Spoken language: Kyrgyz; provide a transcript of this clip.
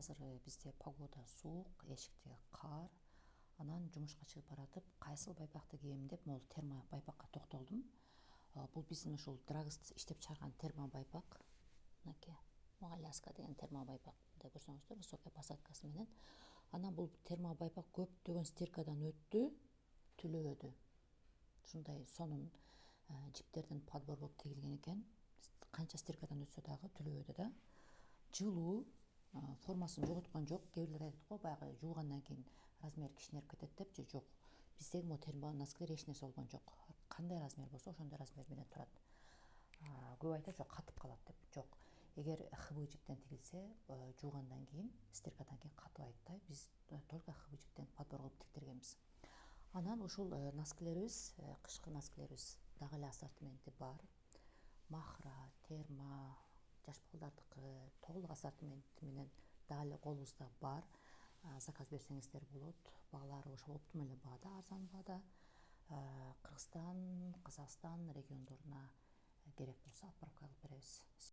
Азыр бизде погода суук, эшикте кар. Анан жумушка чыгып баратып, кайсыл байпакты кийем деп могул термо байпакка токтолдум. Бул биздин ушул Драгост иштеп чыгарган термо байпак. Мынакей, Аляска деген термо байпак. Мындай көрсөңүздөр, высокая посадкасы менен. Анан бул термо байпак көптөгөн стиркадан өттү, түлөөдү. Ушундай сонун жиптерден подбор болуп тигилген экен. Канча стиркадан өтсө дагы түлөөдү да. Жылуу, формасын жоготкон жок. Кээ бирлер айтат го, баягы жуугандан кийин размери кичинерип кетет деп. Жок. Биздеги могу термо носкилер эч нерсе болгон жок. Кандай размер болсо ошондой размер менен турат. Көп айтат жок, катып калат деп. Жок. Эгер ХБ жиптен тигилсе, жуугандан кийин, стиркадан кийин катыбайт да. Биз только ХБ жиптен подбор кылып тиктиргенбиз. Анан ушул носкилерибиз, кышкы носкилерибиз дагы эле ассортименти бар. Махра, термо, жаш балдардыкы толук ассортименти менен дагы эле колубузда бар. Заказ берсеңиздер болот. Баалары ошо оптом эле баада, арзан баада. Кыргызстан, Казакстан региондоруна керек болсо отправка кылып беребиз.